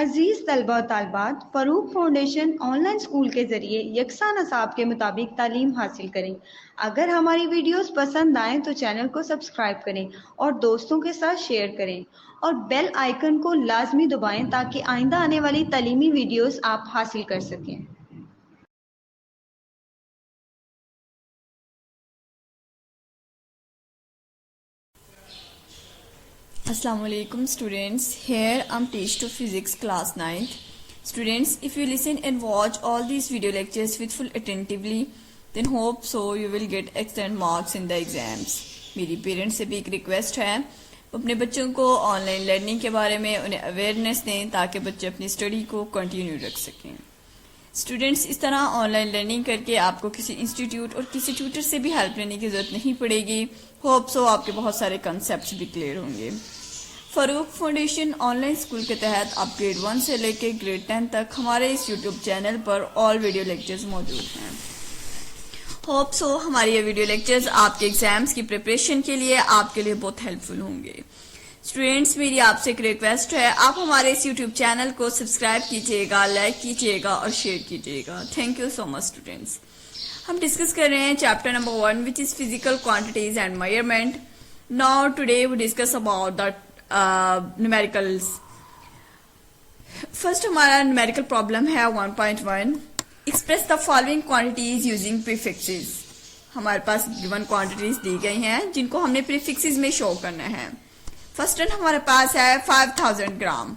अजीज तलबा और तालबात, Farooq foundation online school के ज़रिए यकसा नसाब के मुताबिक तालीम हासिल करें। अगर हमारी वीडियोस पसंद आएँ तो चैनल को सब्सक्राइब करें और दोस्तों के साथ शेयर करें और बेल आइकन को लाजमी दबाएं ताकि आइंदा आने वाली तालीमी वीडियोस आप हासिल कर सकें। Assalamualaikum students. Here I'm teach to physics class 9th. Students, if you listen and watch all these video lectures with full attentively, then hope so you will get excellent marks in the exams. मेरी parents से भी एक request है, अपने बच्चों को online learning के बारे में उन्हें अवेयरनेस दें ताकि बच्चे अपनी स्टडी को कंटिन्यू रख सकें। स्टूडेंट्स, इस तरह ऑनलाइन लर्निंग करके आपको किसी इंस्टीट्यूट और किसी ट्यूटर से भी हेल्प लेने की जरूरत नहीं पड़ेगी। होप सो आपके बहुत सारे कंसेप्ट भी क्लियर होंगे। फ़रूक फाउंडेशन ऑनलाइन स्कूल के तहत आप ग्रेड 1 से लेकर ग्रेड 10 तक हमारे इस यूट्यूब चैनल पर ऑल वीडियो लेक्चर्स मौजूद हैं। होप सो हमारे ये वीडियो लेक्चर्स आपके एग्जाम्स की प्रिपरेशन के लिए आपके लिए बहुत हेल्पफुल होंगे। स्टूडेंट्स, मेरी आपसे एक रिक्वेस्ट है, आप हमारे इस यूट्यूब चैनल को सब्सक्राइब कीजिएगा, लाइक कीजिएगा और शेयर कीजिएगा। Thank you so much students. हम डिस्कस कर रहे हैं chapter number 1 which is physical quantities and measurement. Now today we discuss about the numericals. First हमारा न्यूमेरिकल प्रॉब्लम है 1.1। Express the following quantities using prefixes. हमारे पास given quantities दी गई हैं जिनको हमने प्रीफिक्सेस में शो करना है। फर्स्ट वन हमारे पास है 5000 ग्राम।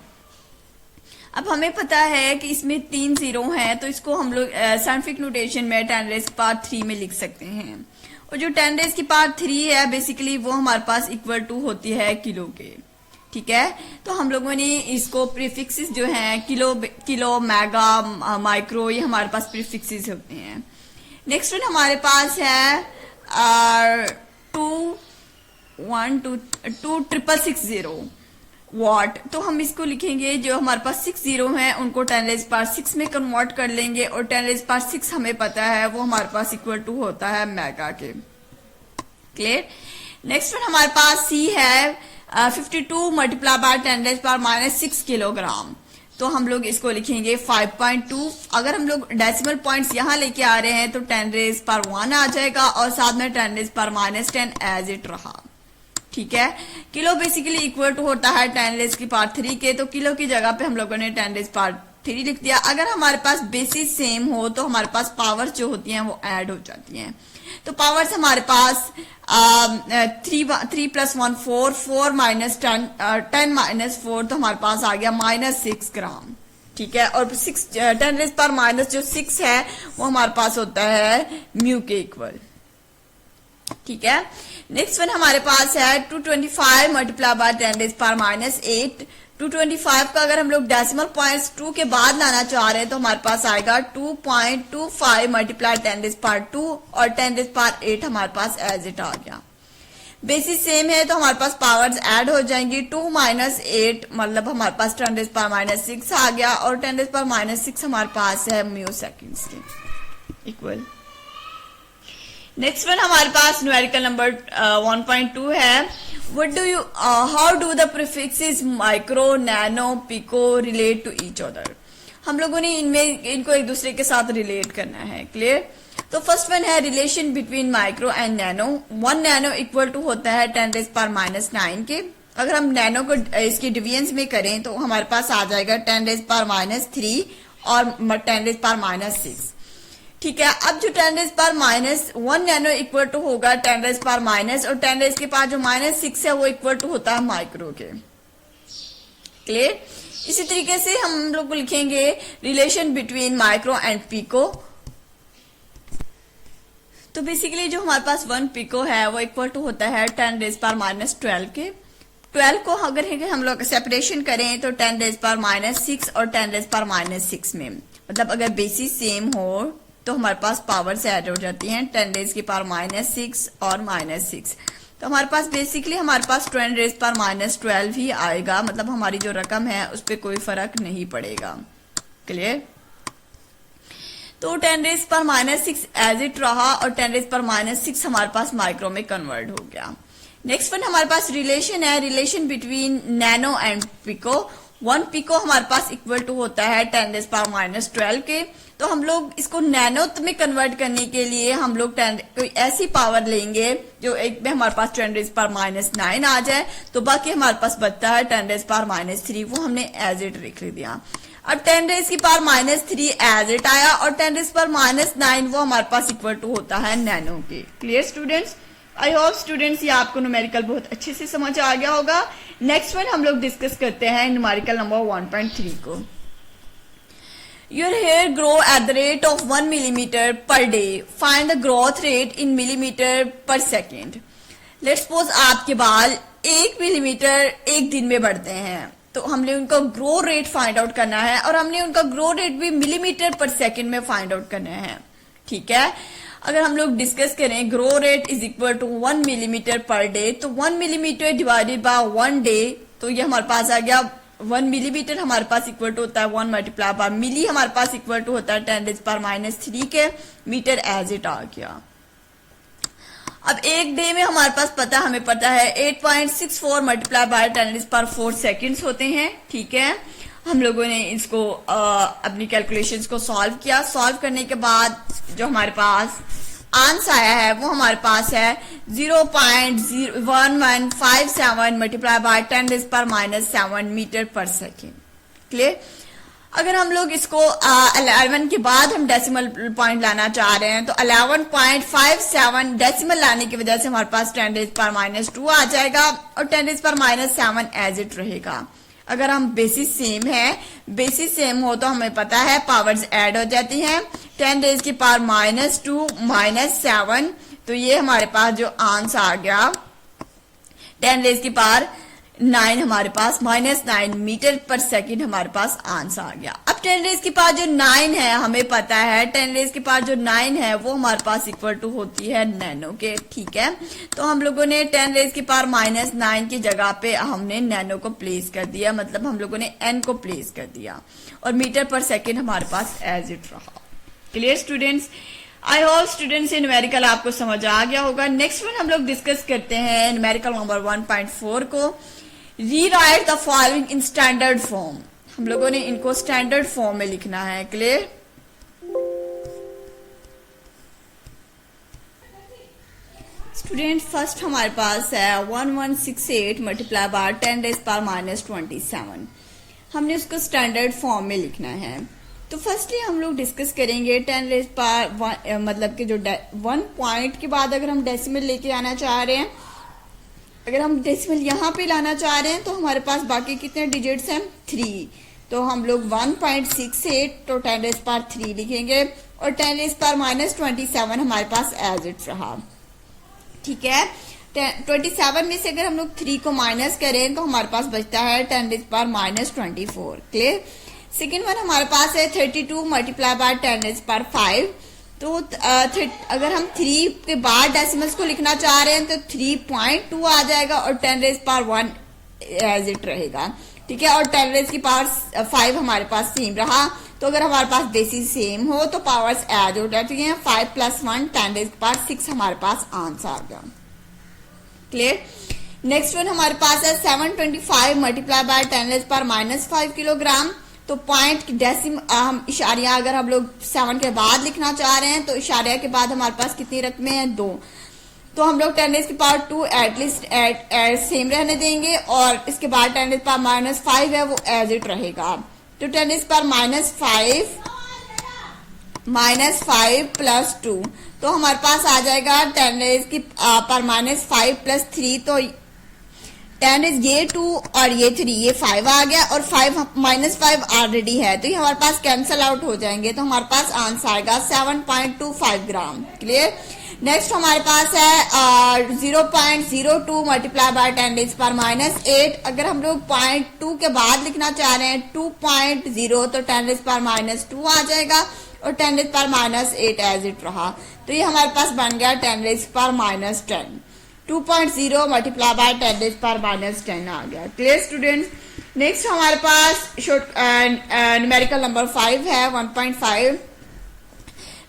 अब हमें पता है कि इसमें 3 जीरो हैं, तो इसको हम लोग साइंटिफिक नोटेशन में 10⁻³ में लिख सकते हैं। और जो 10⁻³ है बेसिकली वो हमारे पास इक्वल टू होती है किलो के। ठीक है, तो हम लोगों ने इसको प्रीफिक्सेस जो हैं किलो, मेगा, माइक्रो, ये हमारे पास प्रीफिक्सेस होते हैं। नेक्स्ट वन हमारे पास है 2,660 वॉट। तो हम इसको लिखेंगे, जो हमारे पास 6 जीरो हैं उनको 10⁻6 में कन्वर्ट कर लेंगे और 10⁻6 हमें पता है वो हमारे पास इक्वल टू होता है मेगा के। क्लियर। नेक्स्ट वन हमारे पास सी है 52 मल्टीप्लाई बाय 10⁻⁻6 किलोग्राम। तो हम लोग इसको लिखेंगे 5.2। अगर हम लोग डेसिमल पॉइंट्स यहाँ लेके आ रहे हैं तो 10⁻1 आ जाएगा और साथ में 10⁻10 एज इट रहा। ठीक है, किलो बेसिकली इक्वल टू होता है 10⁻³ के, तो किलो की जगह पे हम लोगों ने 10⁻³ लिख दिया। अगर हमारे पास बेसिस सेम हो तो हमारे पास पावर जो होती हैं वो ऐड हो जाती हैं। तो पावर्स हमारे पास 3 + 1 4, 4 - 10, 10 - 4, तो हमारे पास आ गया -6 ग्राम। ठीक है, और 10⁻6 है वो हमारे पास होता है म्यू के इक्वल। ठीक है, नेक्स्ट वन हमारे पास है 225 मल्टीप्लाई बाय 10⁻8। 225 का अगर हम लोग डेसिमल पॉइंट्स 2 के बाद लाना चाह रहे हैं तो हमारे पास आएगा 2.25 मल्टीप्लाई 10⁻2 और 10⁻8 हमारे पास एज इट आ गया। बेसिस सेम है तो हमारे पास पावर्स ऐड हो जाएंगी। 2 - 8 मतलब हमारे पास 10⁻6 आ गया और 10⁻6 हमारे पास है म्यू सेकेंड्स के इक्वल। नेक्स्ट वन हमारे पास न्यूमेरिकल नंबर 1.2 है। How do the prefixes micro, nano, pico relate to each other. हम लोगों ने इनको एक दूसरे के साथ रिलेट करना है। क्लियर। तो फर्स्ट वन है relation between micro and nano. 1 nano equal to होता है 10⁻9 के। अगर हम नैनो को इसकी डिवीजन में करें तो हमारे पास आ जाएगा 10⁻³ और 10⁻6। ठीक है, अब जो 10⁻1 नैनो इक्वल टू होगा 10⁻- और 10 के पास जो -6 है वो इक्वल टू होता है माइक्रो के। क्लियर। इसी तरीके से हम लोग लिखेंगे relation between micro and pico. तो बेसिकली जो हमारे पास 1 पिको है वो इक्वल टू होता है 10⁻12 के। 12 को अगर हम लोग सेपरेशन करें तो 10⁻6 और 10⁻6 में, मतलब अगर बेसिस सेम हो तो हमारे पास पावर्स ऐड हो जाती हैं 10⁻6 और -6। तो हमारे पास बेसिकली हमारे पास 10⁻12 ही आएगा, मतलब हमारी जो रकम है उस पर कोई फर्क नहीं पड़ेगा। क्लियर। तो 10⁻6 एज इट रहा और 10⁻6 हमारे पास माइक्रो में कन्वर्ट हो गया। नेक्स्ट वन हमारे पास रिलेशन है, relation between nano and pico. 1 pico हमारे पास इक्वल टू होता है 10⁻⁻12 के। तो हम लोग इसको नैनो में कन्वर्ट करने के लिए हम लोग कोई ऐसी पावर लेंगे जो एक में हमारे पास 10⁻⁹ आ जाए, तो बाकी हमारे पास बचता है 10⁻⁻3, वो हमने एज इट लिख दिया। अब 10⁻⁻3 एज इट आया और 10⁻⁹ वो हमारे पास इक्वल टू होता है नैनो के। Clear students? आई होप स्टूडेंट्स ये आपको न्यूमेरिकल बहुत अच्छे से समझ आ गया होगा। नेक्स्ट वन हम लोग डिस्कस करते हैं न्यूमेरिकल नंबर 1.3 को। Your hair grow at the rate of 1 millimeter per day. Find the growth rate in millimeter per second. Let's suppose आपके बाल 1 मिलीमीटर एक दिन में बढ़ते हैं, तो हमने उनका ग्रो रेट फाइंड आउट करना है और हमने उनका ग्रो रेट भी मिलीमीटर पर सेकेंड में फाइंड आउट करना है। ठीक है, अगर हम लोग डिस्कस करें grow rate is equal to 1 millimetre per day, तो 1 मिलीमीटर डिवाइडेड बाय 1 डे, तो ये हमारे पास आ गया 1 मिलीमीटर हमारे पास इक्वल टू होता है 1 मल्टीप्लाई बाय मिली हमारे पास इक्वल टू होता है 10⁻³ के मीटर एज इट आ गया। अब एक डे में हमारे पास हमें पता है 8.64 मल्टीप्लाई बाय 10⁻⁴ सेकेंड्स होते हैं। ठीक है, हम लोगों ने इसको अपनी कैलकुलेशंस को सॉल्व किया। सॉल्व करने के बाद जो हमारे पास आंसर आया है वो हमारे पास है 0.01157 मल्टीप्लाई बाय 10⁻⁻7 मीटर पर सेकेंड। क्लियर? अगर हम लोग इसको 11 के बाद हम डेसिमल पॉइंट लाना चाह रहे हैं, तो 11.57 डेसिमल लाने की वजह से हमारे पास 10⁻² आ जाएगा और 10⁻7 एज इट रहेगा। अगर हम बेसिस सेम हो तो हमें पता है पावर्स ऐड हो जाती हैं। 10⁻² -7, तो ये हमारे पास जो आंसर आ गया 10⁻⁹ हमारे पास -9 मीटर पर सेकेंड हमारे पास आंसर आ गया। अब 10⁻⁹ जो 9 है हमें पता है 10⁻⁹ जो 9 है वो हमारे पास इक्वल टू होती है नैनो के। ठीक है, तो हम लोगों ने 10⁻⁻9 की जगह पे हमने नैनो को प्लेस कर दिया, मतलब हम लोगों ने n को प्लेस कर दिया और मीटर पर सेकेंड हमारे पास एज इट रहा। Clear students? आई होप स्टूडेंट्स ये न्यूमेरिकल आपको समझ आ गया होगा। नेक्स्ट वन हम लोग डिस्कस करते हैं न्यूमेरिकल नंबर 1.4 को। Rewrite the following in standard form. हम लोगों ने इनको स्टैंडर्ड फॉर्म में लिखना है। क्लियर? स्टूडेंट फर्स्ट हमारे पास है 1168 मल्टीप्लाई बाय 10⁻⁻27। हमने उसको स्टैंडर्ड फॉर्म में लिखना है। तो फर्स्टली हम लोग डिस्कस करेंगे 10⁻1 मतलब कि जो 1 पॉइंट के बाद अगर हम डेसिमल लेके आना चाह रहे हैं, अगर हम डेसिमल यहाँ पे लाना चाह रहे हैं तो हमारे पास बाकी कितने डिजिट्स हैं 3, तो हम लोग 1.68 तो 10⁻³ लिखेंगे और 10⁻⁻27 हमारे पास एज इट रहा। ठीक है, 27 में से अगर हम लोग 3 को माइनस करें तो हमारे पास बचता है 10⁻24। क्लियर? सेकेंड वन हमारे पास है 32 मल्टीप्लाई बाय 10⁻5। तो अगर हम 3 के बाद डेसिमल्स को लिखना चाह रहे हैं तो 3.2 आ जाएगा और 10⁻1 एज इट रहेगा। ठीक है, और 10⁻5 हमारे पास सेम रहा। तो अगर हमारे पास बेसिस सेम हो तो पावर्स एड हो जाती हैं। 5 + 1 10⁻6 हमारे पास आंसर आ गया। क्लियर? नेक्स्ट वन हमारे पास है 725 मल्टीप्लाई बाय 10⁻⁻5 किलोग्राम। तो पॉइंट डेसिम हम इशारिया अगर हम लोग 7 के बाद लिखना चाह रहे हैं तो इशारिया के बाद हमारे पास कितनी रकमें हैं 2, तो हम लोग 10⁻2 एटलीस्ट सेम रहने देंगे और इसके बाद 10⁻⁻5 है वो एज इट रहेगा। तो 10⁻5 + 2 तो हमारे पास आ जाएगा 10⁻5 + 3, तो 10 ये 2 और ये 3, ये 5 आ गया और 5 -5 ऑलरेडी है तो ये हमारे पास कैंसल आउट हो जाएंगे। तो हमारे पास आंसर आएगा 7.25 ग्राम। क्लियर? नेक्स्ट हमारे पास है 0.02 मल्टीप्लाई बाय 10⁻8। अगर हम लोग 0.2 के बाद लिखना चाह रहे हैं 2.0 तो 10⁻2 आ जाएगा और 10⁻8 एज इट रहा। तो ये हमारे पास बन गया 10⁻10। 2.0 मल्टीप्लाई बाय 10⁻10 आ गया। Clear students? नेक्स्ट हमारे पास न्यूमेरिकल नंबर 5 है 1.5।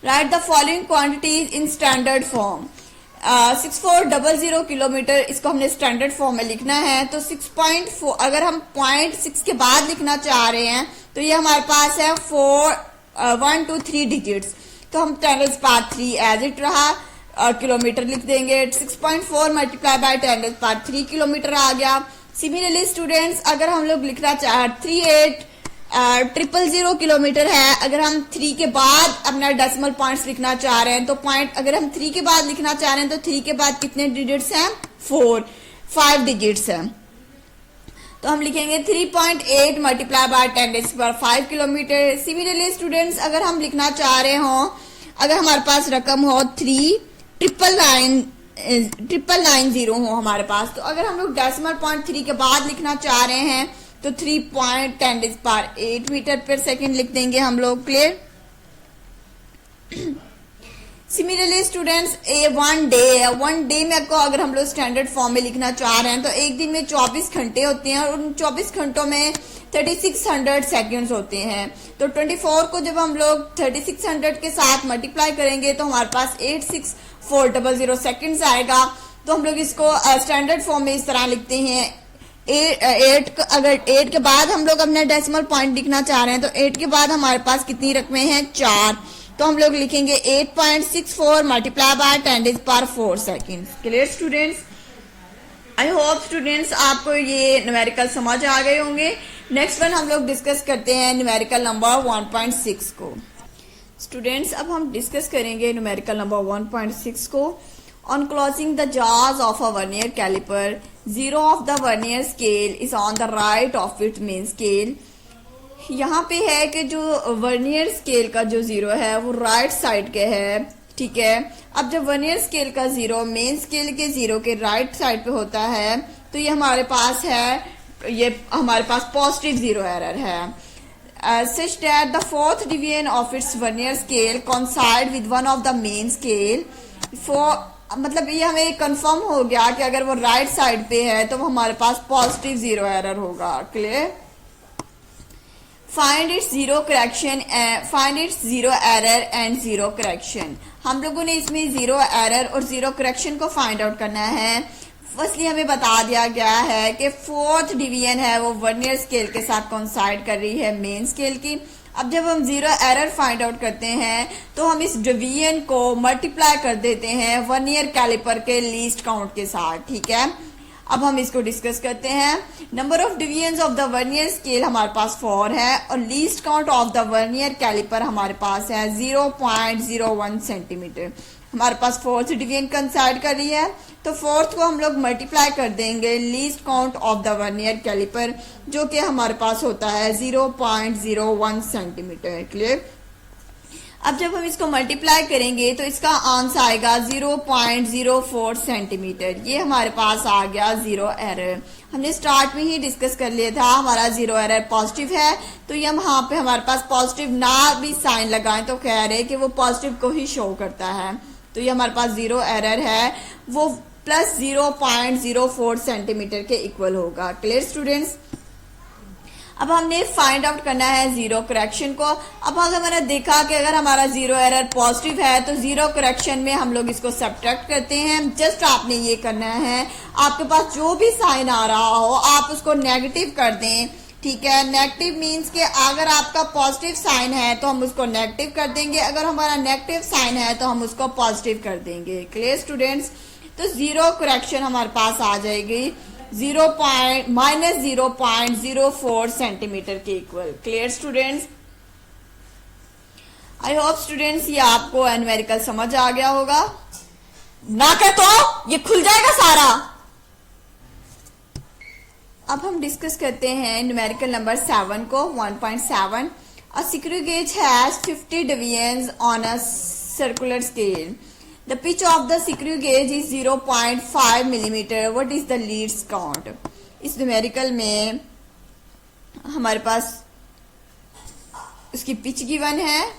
Right the following quantities in standard form. 6400 kilometre, इसको हमने स्टैंडर्ड फॉर्म में लिखना है। तो 6.4 अगर हम 0.6 के बाद लिखना चाह रहे हैं तो ये हमारे पास है 1 2 3 डिजिट्स। तो हम 10⁻³ एज इट रहा, किलोमीटर लिख देंगे। 6.4 मल्टीप्लाई बाय 10⁻³ किलोमीटर आ गया। सिमिलरली स्टूडेंट्स, अगर हम लोग लिखना चाह 38,000 किलोमीटर है, अगर हम 3 के बाद अपना डेसिमल पॉइंट्स लिखना चाह रहे हैं तो पॉइंट अगर हम 3 के बाद लिखना चाह रहे हैं तो 3 के बाद कितने डिजिट्स हैं? 5 डिजिट्स हैं। तो हम लिखेंगे 3.8 multiply by 10⁻5 kilometre. Similarly students, अगर हम लिखना चाह रहे हो, अगर हमारे पास रकम हो 3,990 हो हमारे पास, तो अगर हम लोग डेसिमल पॉइंट 3 के बाद लिखना चाह रहे हैं तो 3.10⁸ मीटर पर सेकेंड लिख देंगे हम लोग। क्लियर? सिमिलरली स्टूडेंट्स, ये 1 डे है। 1 डे में को अगर हम लोग स्टैंडर्ड फॉर्म में लिखना चाह रहे हैं तो एक दिन में 24 घंटे होते हैं और उन 24 घंटों में 3600 सेकेंड्स होते हैं। तो 24 को जब हम लोग 3600 के साथ मल्टीप्लाई करेंगे तो हमारे पास 86400 सेकेंड्स आएगा। तो हम लोग इसको स्टैंडर्ड फॉर्म में इस तरह लिखते हैं। 8 के बाद हम लोग अपना डेसिमल पॉइंट लिखना चाह रहे हैं तो 8 के बाद हमारे पास कितनी रकमें हैं? 4। तो हम लोग लिखेंगे 8.64 multiply by 10⁻4 second. Clear students? I hope students आपको ये न्यूमेरिकल समझ आ गए होंगे। नेक्स्ट वन हम लोग डिस्कस करते हैं न्यूमेरिकल नंबर 1.6 को। स्टूडेंट्स, अब हम डिस्कस करेंगे न्यूमेरिकल नंबर 1.6 को। On closing the jaws of a vernier caliper, zero of the vernier scale is on the right of its main scale. यहाँ पे है कि जो वर्नियर स्केल का जो जीरो है वो राइट साइड के है, ठीक है। अब जब वर्नियर स्केल का जीरो मेन स्केल के जीरो के राइट साइड पे होता है तो ये हमारे पास है, ये हमारे पास पॉजिटिव जीरो एरर है। Such that the fourth division of its vernier scale coincide with one of the main scale. मतलब ये हमें कंफर्म हो गया कि अगर वो राइट साइड पे है तो वो हमारे पास पॉजिटिव जीरो एरर होगा। Clear? Find its zero correction, find its zero error and zero correction. हम लोगों ने इसमें जीरो एरर और जीरो करेक्शन को फाइंड आउट करना है। फर्स्टली हमें बता दिया गया है कि फोर्थ डिवीजन है वो वर्नियर स्केल के साथ कोइंसाइड कर रही है मेन स्केल की। अब जब हम जीरो एरर फाइंड आउट करते हैं तो हम इस डिवीजन को मल्टीप्लाई कर देते हैं वर्नियर कैलिपर के लीस्ट काउंट के साथ, ठीक है। अब हम इसको डिस्कस करते हैं। Number of divisions of the vernier scale हमारे पास 4 है और least count of the vernier calliper हमारे पास है 0.01 सेंटीमीटर। हमारे पास फोर्थ डिवीजन कंसाइड कर रही है तो फोर्थ को हम लोग मल्टीप्लाई कर देंगे least count of the vernier calliper, जो कि हमारे पास होता है 0.01 सेंटीमीटर। क्लियर? अब जब हम इसको मल्टीप्लाई करेंगे तो इसका आंसर आएगा 0.04 सेंटीमीटर। ये हमारे पास आ गया जीरो एरर। हमने स्टार्ट में ही डिस्कस कर लिया था हमारा जीरो एरर पॉजिटिव है, तो ये यहाँ पे हमारे पास पॉजिटिव ना भी साइन लगाएं तो कह रहे हैं कि वो पॉजिटिव को ही शो करता है। तो ये हमारे पास जीरो एरर है वो प्लस 0.04 सेंटीमीटर के इक्वल होगा। Clear students? अब हमने फाइंड आउट करना है जीरो करेक्शन को। अब अगर मैंने देखा कि अगर हमारा जीरो एरर पॉजिटिव है तो जीरो करेक्शन में हम लोग इसको सब्ट्रैक्ट करते हैं। जस्ट आपने ये करना है, आपके पास जो भी साइन आ रहा हो आप उसको नेगेटिव कर दें, ठीक है। नेगेटिव मीन्स कि अगर आपका पॉजिटिव साइन है तो हम उसको नेगेटिव कर देंगे, अगर हमारा नेगेटिव साइन है तो हम उसको पॉजिटिव कर देंगे। Clear students? तो जीरो करेक्शन हमारे पास आ जाएगी -0.04 सेंटीमीटर के इक्वल। Clear students? आई होप स्टूडेंट्स ये आपको न्यूमेरिकल समझ आ गया होगा। ना कर तो ये खुल जाएगा सारा। अब हम डिस्कस करते हैं न्यूमेरिकल नंबर 7 को। 1.7 A screw gauge has 50 divisions on a circular scale. The pitch of the screw gauge is 0.5 millimeter. What is the least count? इस न्यूमेरिकल में हमारे पास उसकी पिच गिवन है,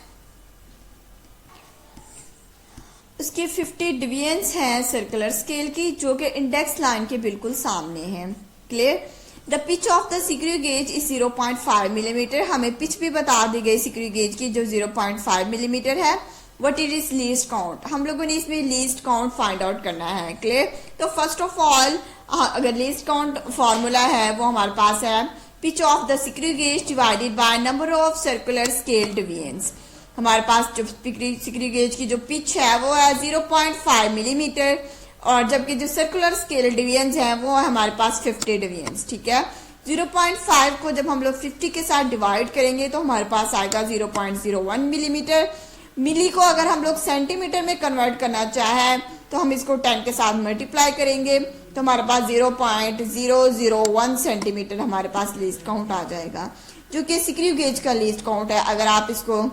उसके 50 डिवीजन्स हैं सर्कुलर स्केल की जो कि इंडेक्स लाइन के बिल्कुल सामने हैं। Clear? The pitch of the screw gauge is 0.5 millimetre. हमें पिच भी बता दी गई स्क्रू गेज की जो 0.5 मिलीमीटर है। What is is least count, हम लोगों ने इसमें लीस्ट काउंट फाइंड आउट करना है। क्लियर? तो फर्स्ट ऑफ ऑल अगर लीस्ट काउंट फॉर्मूला है वो हमारे पास है pitch of the screw gauge divided by number of circular scale divisions. हमारे पास जो स्क्रू गेज की जो पिच है वो है 0.5 मिलीमीटर, और जबकि जो सर्कुलर स्केल डिवीजन्स हैं वो है हमारे पास 50 डिवीजन्स। ठीक है, 0.5 को जब हम लोग 50 के साथ डिवाइड करेंगे तो हमारे पास आएगा 0.01 मिलीमीटर। मिली को अगर हम लोग सेंटीमीटर में कन्वर्ट करना चाहें तो हम इसको 10 के साथ मल्टीप्लाई करेंगे तो हमारे पास 0.001 सेंटीमीटर हमारे पास लीस्ट काउंट आ जाएगा, जो कि स्क्रू गेज का लीस्ट काउंट है। अगर आप इसको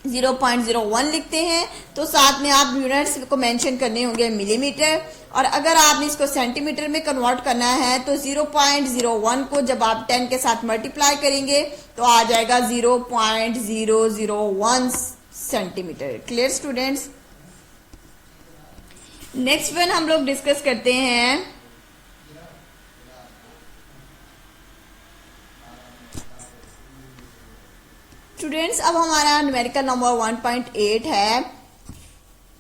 0.01 लिखते हैं तो साथ में आप यूनिट्स को मेंशन करने होंगे मिलीमीटर, और अगर आपने इसको सेंटीमीटर में कन्वर्ट करना है तो 0.01 को जब आप 10 के साथ मल्टीप्लाई करेंगे तो आ जाएगा 0.001 centimetre. Clear students? Next one हम लोग डिस्कस करते हैं स्टूडेंट्स, अब हमारा न्यूमेरिकल नंबर 1.8 है।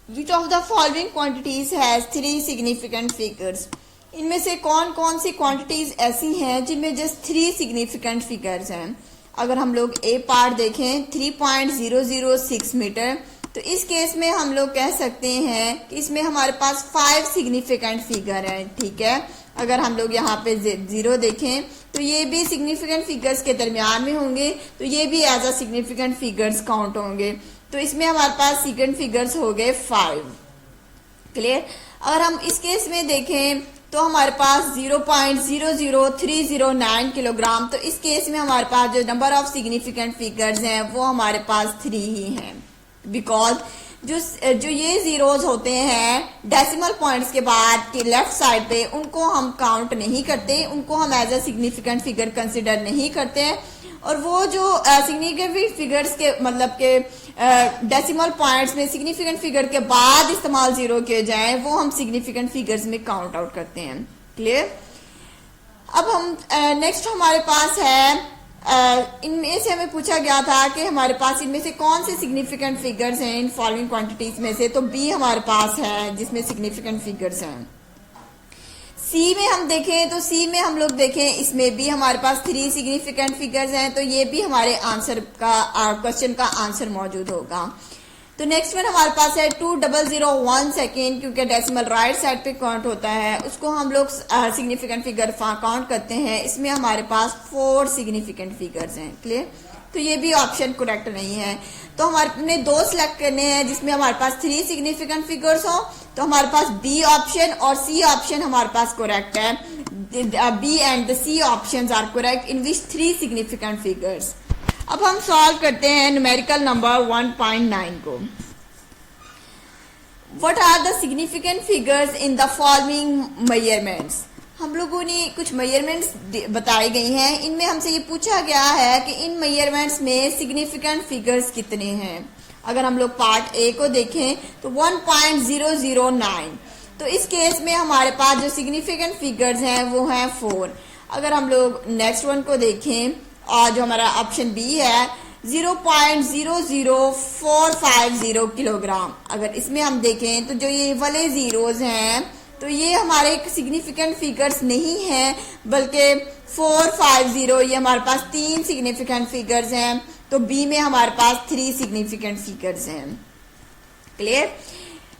Which of the following quantities has 3 significant figures. इनमें से कौन कौन सी क्वांटिटीज ऐसी हैं जिनमें जस्ट 3 सिग्निफिकेंट फिगर्स हैं। अगर हम लोग ए पार्ट देखें 3.006 मीटर, तो इस केस में हम लोग कह सकते हैं कि इसमें हमारे पास 5 सिग्निफिकेंट फिगर है। ठीक है, अगर हम लोग यहाँ पे 0 देखें तो ये भी सिग्निफिकेंट फिगर्स के दरमियान में होंगे, तो ये भी as a significant figures count होंगे। तो इसमें हमारे पास सिग्निफिकेंट फिगर्स हो गए 5। क्लियर? अगर हम इस केस में देखें तो हमारे पास 0.00309 किलोग्राम, तो इस केस में हमारे पास जो नंबर ऑफ सिग्निफिकेंट फिगर्स हैं वो हमारे पास 3 ही हैं, बिकॉज जो ये जीरोज होते हैं डेसिमल पॉइंट्स के बाद के लेफ्ट साइड पे, उनको हम काउंट नहीं करते, उनको हम as a significant figure consider नहीं करते हैं। और वो जो सिग्निफिकेंट फिगर्स के मतलब के डेसिमल पॉइंट्स में सिग्निफिकेंट फिगर के बाद इस्तेमाल जीरो किए जाएं, वो हम सिग्निफिकेंट फिगर्स में काउंट आउट करते हैं। क्लियर? अब हम नेक्स्ट हमारे पास है इनमें से हमें पूछा गया था कि हमारे पास इनमें से कौन से सिग्निफिकेंट फिगर्स हैं इन फॉलोइंग क्वांटिटीज में से, तो बी हमारे पास है जिसमें सिग्निफिकेंट फिगर्स हैं। सी में हम देखें तो सी में हम लोग देखें इसमें भी हमारे पास 3 सिग्निफिकेंट फिगर्स हैं, तो ये भी हमारे आंसर का क्वेश्चन का आंसर मौजूद होगा। तो नेक्स्ट वन हमारे पास है 2001 सेकेंड, क्योंकि डेसिमल राइट साइड पे काउंट होता है, उसको हम लोग सिग्निफिकेंट फिगर काउंट करते हैं। इसमें हमारे पास 4 सिग्निफिकेंट फिगर्स हैं। क्लियर? तो ये भी ऑप्शन करेक्ट नहीं है, तो हमारे 2 सिलेक्ट करने हैं जिसमें हमारे पास 3 सिग्निफिकेंट फिगर्स हो, तो हमारे पास बी ऑप्शन और सी ऑप्शन हमारे पास करेक्ट है। B and the C options are correct in which 3 significant figures. अब हम सॉल्व करते हैं न्यूमेरिकल नंबर 1.9 को। What are the significant figures in the following measurements. हम लोगों ने कुछ मेजरमेंट्स बताई गई हैं, इनमें हमसे ये पूछा गया है कि इन मेजरमेंट्स में सिग्निफिकेंट फिगर्स कितने हैं। अगर हम लोग पार्ट ए को देखें तो 1.009, तो इस केस में हमारे पास जो सिग्निफिकेंट फिगर्स हैं वो हैं 4। अगर हम लोग नेक्स्ट वन को देखें और जो हमारा ऑप्शन बी है 0.00450 किलोग्राम, अगर इसमें हम देखें तो जो ये वाले जीरोज हैं तो ये हमारे सिग्निफिकेंट फिगर्स नहीं हैं, बल्कि 450 ये हमारे पास 3 सिग्निफिकेंट फिगर्स हैं, तो बी में हमारे पास 3 सिग्निफिकेंट फिगर्स हैं। क्लियर?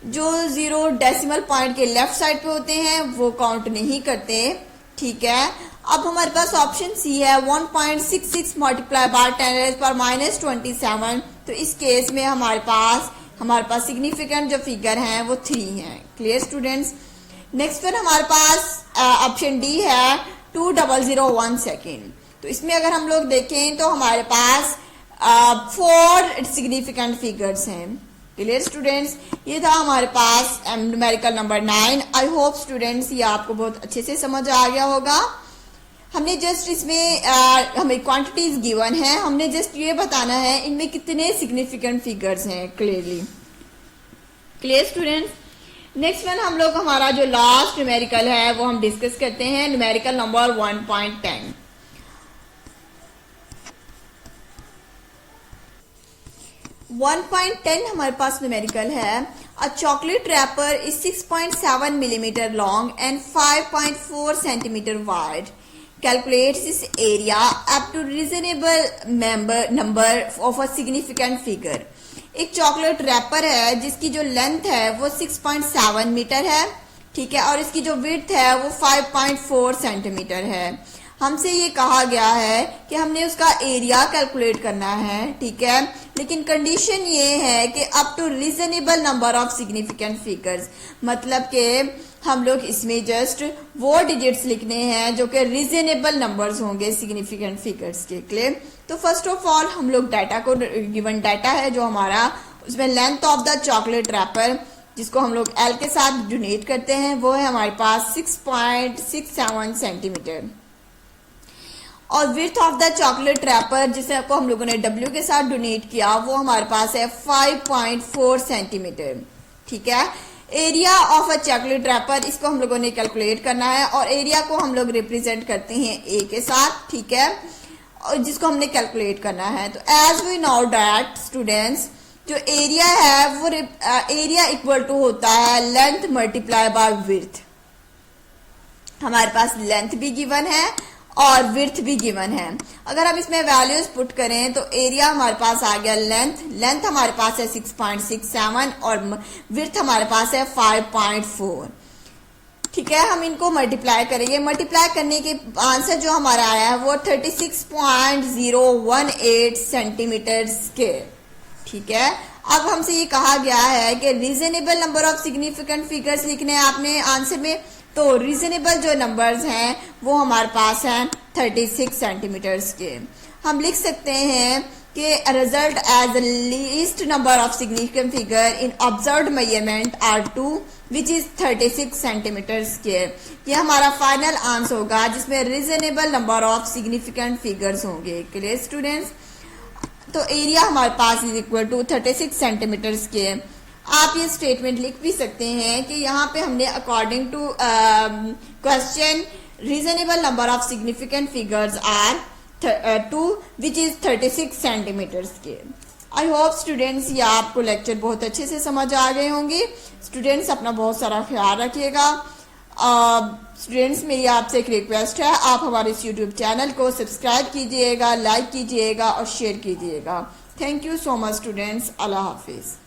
जो जीरो डेसिमल पॉइंट के लेफ्ट साइड पे होते हैं वो काउंट नहीं करते। ठीक है, अब हमारे पास ऑप्शन सी है 1.66 मल्टीप्लाई बाय 10⁻⁻27, तो इस केस में हमारे पास सिग्निफिकेंट जो फिगर हैं वो 3 हैं। Clear students? नेक्स्ट वन हमारे पास ऑप्शन डी है 2001 सेकेंड, तो इसमें अगर हम लोग देखें तो हमारे पास 4 सिग्निफिकेंट फिगर्स हैं। Clear students? ये था हमारे पास numerical number 9। I hope students ये आपको बहुत अच्छे से समझ आ गया होगा। हमने जस्ट इसमें हमें क्वांटिटीज गिवन है, हमने जस्ट ये बताना है इनमें कितने सिग्निफिकेंट फिगर्स हैं clearly. Clear students? Next one हम लोग हमारा जो लास्ट न्यूमेरिकल है वो हम डिस्कस करते हैं, न्यूमेरिकल नंबर 1.10। 1.10 हमारे पास न्यूमेरिकल है। A chocolate wrapper is 6.7 millimetre long and 5.4 centimetre wide. Calculate this area up to reasonable number of a significant figure. एक चॉकलेट रैपर है जिसकी जो लेंथ है वो 6.7 मीटर है, ठीक है, और इसकी जो विड्थ है वो 5.4 सेंटीमीटर है। हमसे ये कहा गया है कि हमने उसका एरिया कैलकुलेट करना है, ठीक है, लेकिन कंडीशन ये है कि up to reasonable number of significant figures, मतलब कि हम लोग इसमें जस्ट वो डिजिट्स लिखने हैं जो कि रीजनेबल नंबर्स होंगे सिग्निफिकेंट फिगर्स के लिए। तो फर्स्ट ऑफ ऑल हम लोग डाटा को, गिवन डाटा है जो हमारा, उसमें length of the chocolate wrapper जिसको हम लोग एल के साथ डोनेट करते हैं वो है हमारे पास 6.67 सेंटीमीटर, और width of the chocolate wrapper जिसे आपको हम लोगों ने डब्ल्यू के साथ डोनेट किया वो हमारे पास है 5.4 सेंटीमीटर, ठीक है। Area of a chocolate wrapper, इसको हम लोगों ने कैलकुलेट करना है और एरिया को हम लोग रिप्रेजेंट करते हैं ए के साथ, ठीक है, और जिसको हमने कैलकुलेट करना है। तो as we know that students, जो एरिया है वो एरिया इक्वल टू होता है लेंथ मल्टीप्लाई बाय विड्थ। हमारे पास लेंथ भी गिवन है और विड्थ भी गिवन है। अगर हम इसमें वैल्यूज पुट करें तो एरिया हमारे पास आ गया लेंथ हमारे पास है 6.67 और विड्थ हमारे पास है 5.4, ठीक है। हम इनको मल्टीप्लाई करेंगे, मल्टीप्लाई करने के आंसर जो हमारा आया है वो 36.018 सेंटीमीटर स्क्वायर, ठीक है। अब हमसे ये कहा गया है कि reasonable number of significant figures लिखने हैं आपने आंसर में, तो रीजनेबल जो नंबर्स हैं वो हमारे पास हैं 36 सेंटीमीटर के। हम लिख सकते हैं कि result as least number of significant figure in observed measurement are 2 which is 36 centimetre square. ये हमारा फाइनल आंसर होगा जिसमें reasonable number of significant figures होंगे। क्लियर स्टूडेंट्स, तो एरिया हमारे पास is equal to 36 centimetre square. आप ये स्टेटमेंट लिख भी सकते हैं कि यहाँ पे हमने according to question reasonable number of significant figures are 2 which is 36 centimetre square. I hope students ये आपको लेक्चर बहुत अच्छे से समझ आ गए होंगे। स्टूडेंट्स अपना बहुत सारा ख्याल रखिएगा। स्टूडेंट्स मेरी आपसे एक रिक्वेस्ट है, आप हमारे इस यूट्यूब चैनल को सब्सक्राइब कीजिएगा, लाइक कीजिएगा और शेयर कीजिएगा। Thank you so much students. Allah Hafiz.